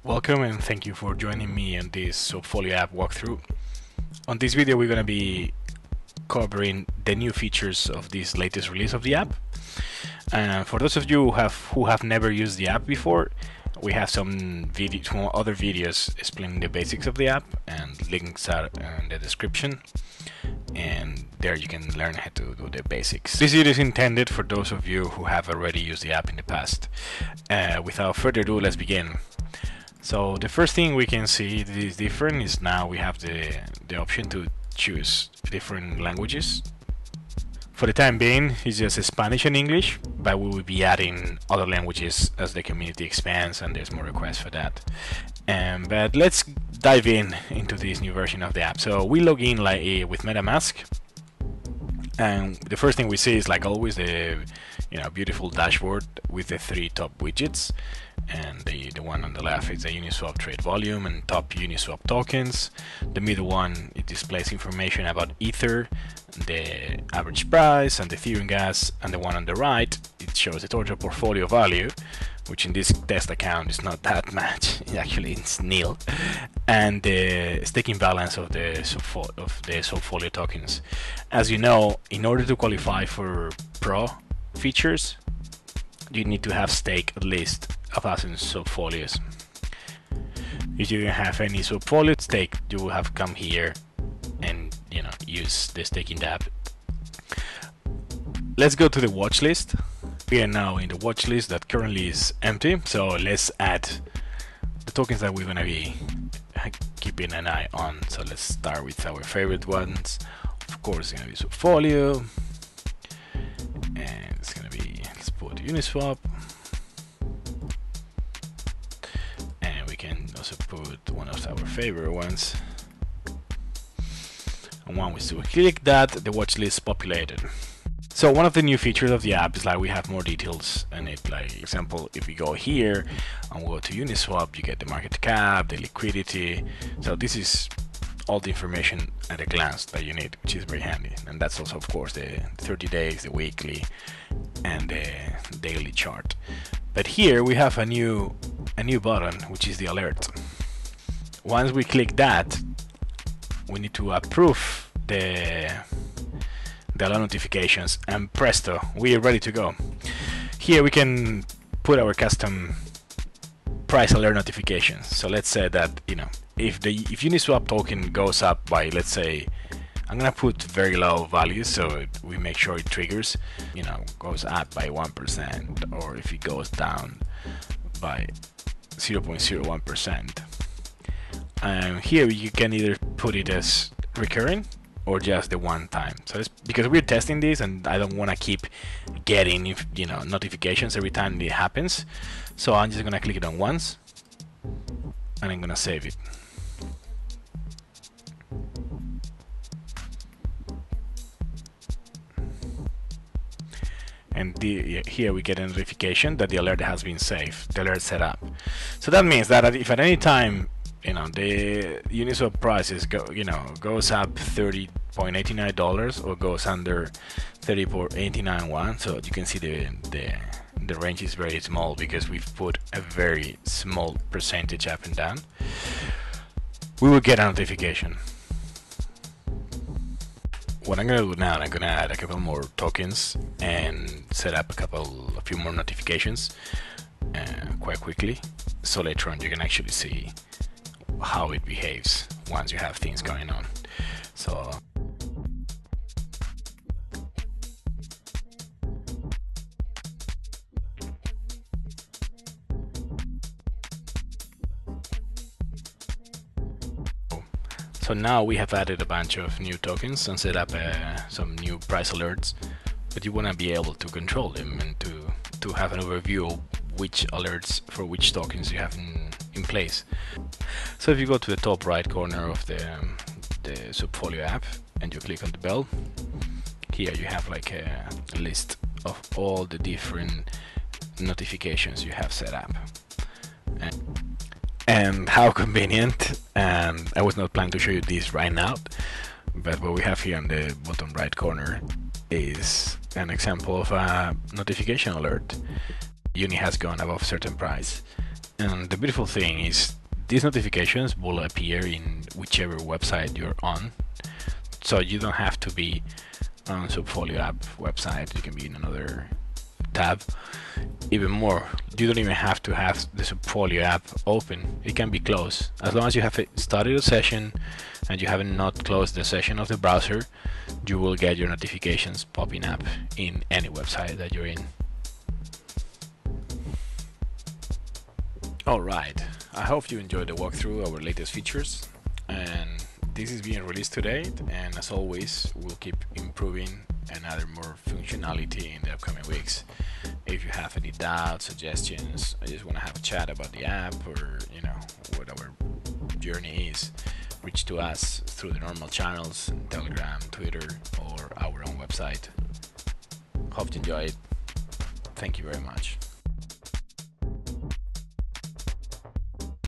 Welcome and thank you for joining me on this Swapfolio app walkthrough. On this video we're going to be covering the new features of this latest release of the app. For those of you who have never used the app before, we have some other videos explaining the basics of the app, and links are in the description, and there you can learn how to do the basics. This video is intended for those of you who have already used the app in the past. Without further ado, let's begin. So the first thing we can see that is different is now we have the option to choose different languages. For the time being, it's just Spanish and English, but we will be adding other languages as the community expands and there's more requests for that. But let's dive into this new version of the app. So we log in with MetaMask, and the first thing we see is, like always, the beautiful dashboard with the three top widgets. And the one on the left is the Uniswap trade volume and top Uniswap tokens. The middle one, it displays information about Ether, the average price, and the Ethereum gas. And the one on the right, it shows the total portfolio value, which in this test account is not that much. Actually, it's nil. And the staking balance of the Swapfolio tokens. As you know, in order to qualify for Pro features, you need to have staked at least 1,000 Swapfolios. If you don't have any Swapfolio stake, you will have to come here and use the staking DApp. Let's go to the watch list. We are now in the watch list that currently is empty, so let's add the tokens that we're gonna be keeping an eye on. So let's start with our favorite ones. Of course, it's gonna be Swapfolio, and it's gonna be, let's put Uniswap. Also put one of our favorite ones, and once we click that, the watch list populated. So one of the new features of the app is we have more details in it. Like, example, if we go here and we go to Uniswap, you get the market cap, the liquidity. So this is all the information at a glance that you need, which is very handy. And that's also, of course, the 30 days, the weekly, and the daily chart. But here we have a new button, which is the alert. Once we click that, we need to approve the alert notifications, and presto, we are ready to go. Here we can put our custom price alert notifications. So let's say that if Uniswap token goes up by, let's say, I'm gonna put very low values so we make sure it triggers, goes up by 1%, or if it goes down by 0.01%. Here you can either put it as recurring or just the one time. So it's because we're testing this and I don't want to keep getting notifications every time it happens. So I'm just gonna click it on once and I'm gonna save it. And here we get a notification that the alert has been saved, the alert set up. So that means that if at any time the Uniswap prices goes up $30.89 or goes under 30.89, so you can see the range is very small because we've put a very small percentage up and down, we will get a notification. What I'm gonna do now, I'm gonna add a couple more tokens and set up a few more notifications quite quickly, so later on you can actually see how it behaves once you have things going on. So now we have added a bunch of new tokens and set up some new price alerts, but you want to be able to control them and to have an overview of which alerts for which tokens you have in place. So if you go to the top right corner of the Swapfolio app and you click on the bell, here you have like a list of all the different notifications you have set up. And how convenient. I was not planning to show you this right now, but what we have here on the bottom right corner is an example of a notification alert. Uni has gone above certain price, And the beautiful thing is these notifications will appear in whichever website you're on, so you don't have to be on Swapfolio app website. You can be in another tab. Even more, you don't even have to have the Swapfolio app open. It can be closed as long as you have started a session and you haven't not closed the session of the browser. You will get your notifications popping up in any website that you're in. Alright, I hope you enjoyed the walkthrough of our latest features, and this is being released today, and as always we'll keep improving and adding more functionality in the upcoming weeks. If you have any doubts, suggestions, or just want to have a chat about the app, or what our journey is, reach to us through the normal channels, Telegram, Twitter, or our own website. Hope you enjoy it. Thank you very much.